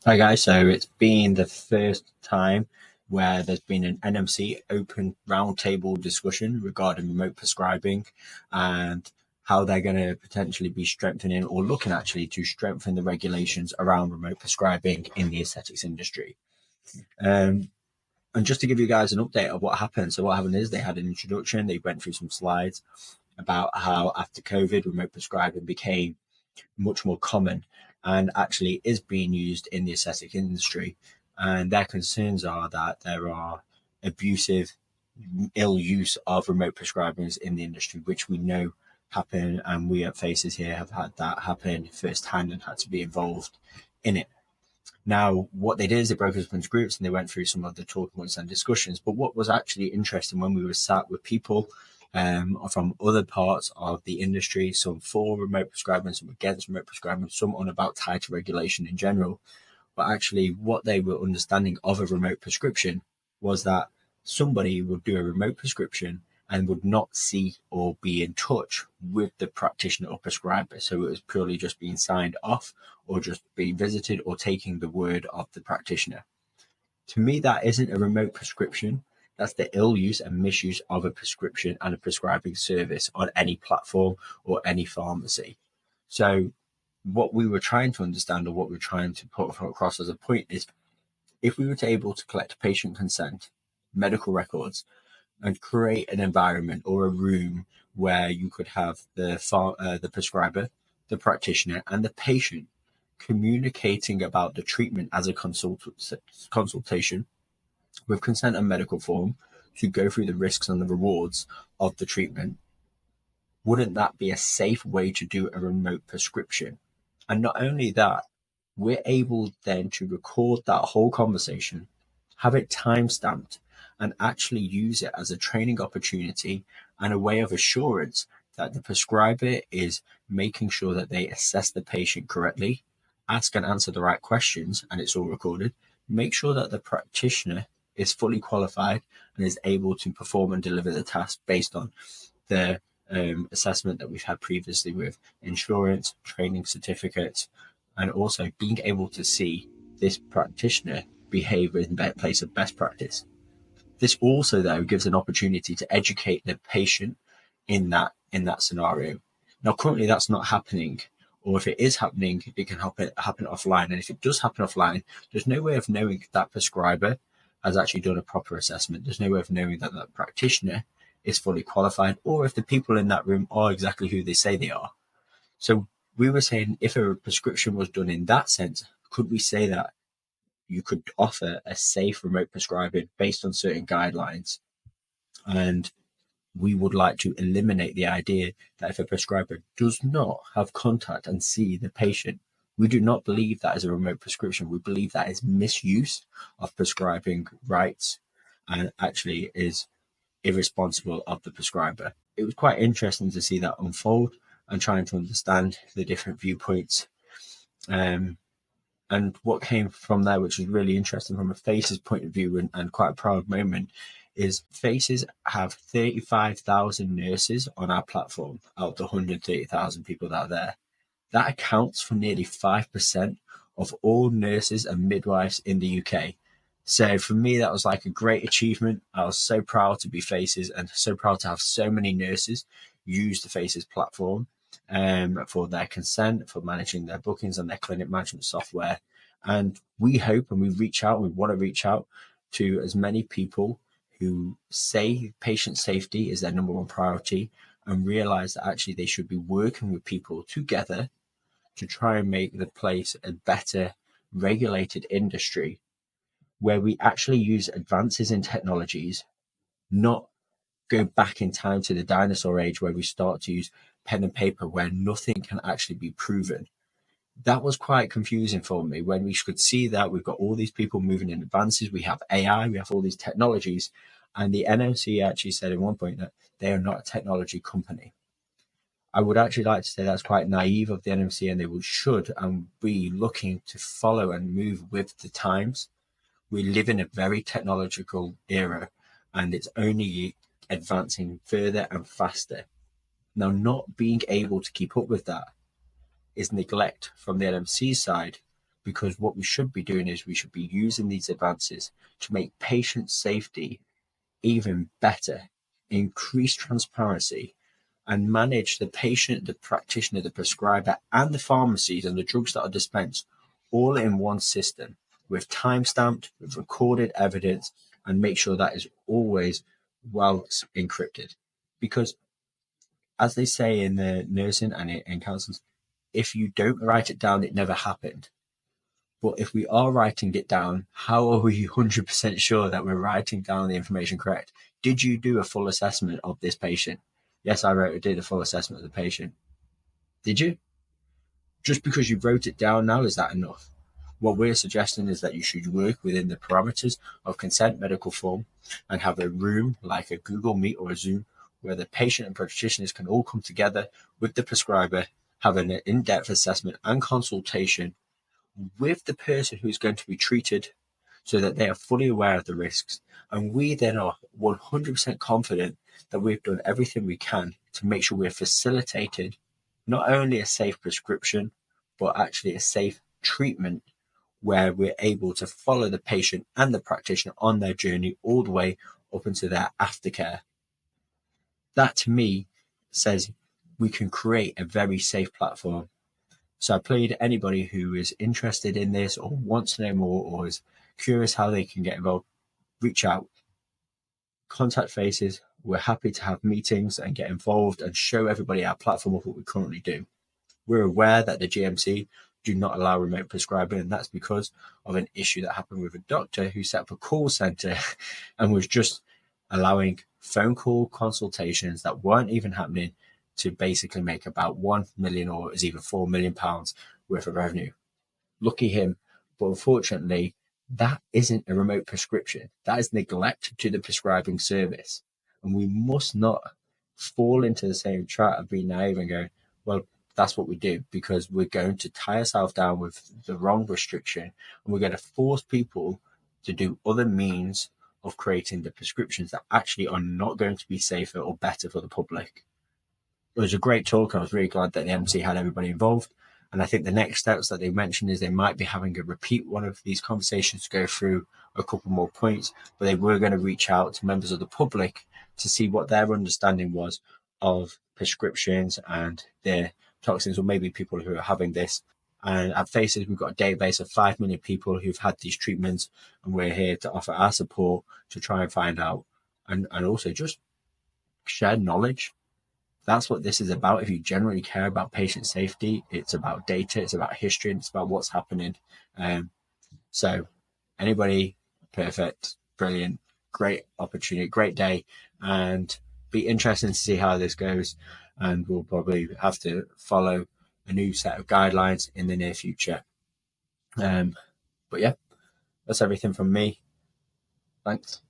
Hi guys, so it's been the first time where there's been an NMC open roundtable discussion regarding remote prescribing and how they're going to potentially be strengthening or looking actually to strengthen the regulations around remote prescribing in the aesthetics industry. Um, and just to give you guys an update of what happened. So what happened is they had an introduction, they went through some slides about how after COVID, remote prescribing became much more common and actually is being used in the aesthetic industry. And their concerns are that there are abusive, ill use of remote prescribers in the industry, which we know happen. And we at Faces here have had that happen firsthand and had to be involved in it. Now, what they did is they broke us up into groups and they went through some of the talking points and discussions. But what was actually interesting when we were sat with people from other parts of the industry, some for remote prescribing, some against remote prescribing, some on about tighter regulation in general. But actually, what they were understanding of a remote prescription was that somebody would do a remote prescription and would not see or be in touch with the practitioner or prescriber. So it was purely just being signed off or just being visited or taking the word of the practitioner. To me, that isn't a remote prescription. That's the ill use and misuse of a prescription and a prescribing service on any platform or any pharmacy. So, what we were trying to understand or what we are trying to put across as a point is if we were to able to collect patient consent, medical records, and create an environment or a room where you could have the prescriber, the practitioner, and the patient communicating about the treatment as a consultation with consent and medical form to go through the risks and the rewards of the treatment, wouldn't that be a safe way to do a remote prescription? And not only that, we're able then to record that whole conversation, have it time stamped, and actually use it as a training opportunity and a way of assurance that the prescriber is making sure that they assess the patient correctly, ask and answer the right questions, and it's all recorded. Make sure that the practitioner is fully qualified and is able to perform and deliver the task based on the assessment that we've had previously with insurance, training certificates, and also being able to see this practitioner behave in place of best practice. This also, though, gives an opportunity to educate the patient in that scenario. Now, currently, that's not happening, or if it is happening, it can happen offline. And if it does happen offline, there's no way of knowing if that prescriber has actually done a proper assessment. There's no way of knowing that that practitioner is fully qualified, or if the people in that room are exactly who they say they are. So we were saying if a prescription was done in that sense, could we say that you could offer a safe remote prescribing based on certain guidelines? And we would like to eliminate the idea that if a prescriber does not have contact and see the patient, we do not believe that is a remote prescription. We believe that is misuse of prescribing rights and actually is irresponsible of the prescriber. It was quite interesting to see that unfold and trying to understand the different viewpoints. Um, and what came from there, which was really interesting from a Faces point of view and quite a proud moment, is Faces have 35,000 nurses on our platform out of the 130,000 people that are there. That accounts for nearly 5% of all nurses and midwives in the UK. So for me, that was like a great achievement. I was so proud to be Faces and so proud to have so many nurses use the Faces platform for their consent, for managing their bookings and their clinic management software. And we hope and we want to reach out to as many people who say patient safety is their number one priority and realize that actually they should be working with people together to try and make the place a better regulated industry where we actually use advances in technologies, not go back in time to the dinosaur age where we start to use pen and paper where nothing can actually be proven. That was quite confusing for me when we could see that we've got all these people moving in advances, we have AI, we have all these technologies, and the NMC actually said at one point that they are not a technology company. I would actually like to say that's quite naive of the NMC, and they should and be looking to follow and move with the times. We live in a very technological era, and it's only advancing further and faster. Now, not being able to keep up with that is neglect from the NMC side, because what we should be doing is we should be using these advances to make patient safety even better, increase transparency, and manage the patient, the practitioner, the prescriber, and the pharmacies and the drugs that are dispensed all in one system with time stamped, with recorded evidence, and make sure that is always well encrypted. Because as they say in the nursing and in counseling, if you don't write it down, it never happened. But if we are writing it down, how are we 100% sure that we're writing down the information correct? Did you do a full assessment of this patient? Yes, I did a full assessment of the patient. Did you? Just because you wrote it down now, is that enough? What we're suggesting is that you should work within the parameters of consent medical form and have a room like a Google Meet or a Zoom where the patient and practitioners can all come together with the prescriber, have an in-depth assessment and consultation with the person who's going to be treated so that they are fully aware of the risks. And we then are 100% confident that we've done everything we can to make sure we're facilitated not only a safe prescription, but actually a safe treatment where we're able to follow the patient and the practitioner on their journey all the way up into their aftercare. That to me says we can create a very safe platform. So I plead anybody who is interested in this or wants to know more or is curious how they can get involved, reach out, contact Faces. We're happy to have meetings and get involved and show everybody our platform of what we currently do. We're aware that the GMC do not allow remote prescribing, and that's because of an issue that happened with a doctor who set up a call center and was just allowing phone call consultations that weren't even happening to basically make about 1 million or it was even £4 million worth of revenue. Lucky him, but unfortunately, that isn't a remote prescription. That is neglect to the prescribing service. And we must not fall into the same trap of being naive and go, well, that's what we do, because we're going to tie ourselves down with the wrong restriction and we're going to force people to do other means of creating the prescriptions that actually are not going to be safer or better for the public. It was a great talk. I was really glad that the NMC had everybody involved. And I think the next steps that they mentioned is they might be having a repeat one of these conversations to go through a couple more points, but they were going to reach out to members of the public to see what their understanding was of prescriptions and their toxins, or maybe people who are having this. And at Faces, we've got a database of 5 million people who've had these treatments, and we're here to offer our support to try and find out and also just share knowledge. That's what this is about. If you generally care about patient safety, it's about data, it's about history, and it's about what's happening. So anybody, perfect, brilliant, great opportunity, great day, and be interesting to see how this goes. And we'll probably have to follow a new set of guidelines in the near future. But yeah, that's everything from me. Thanks.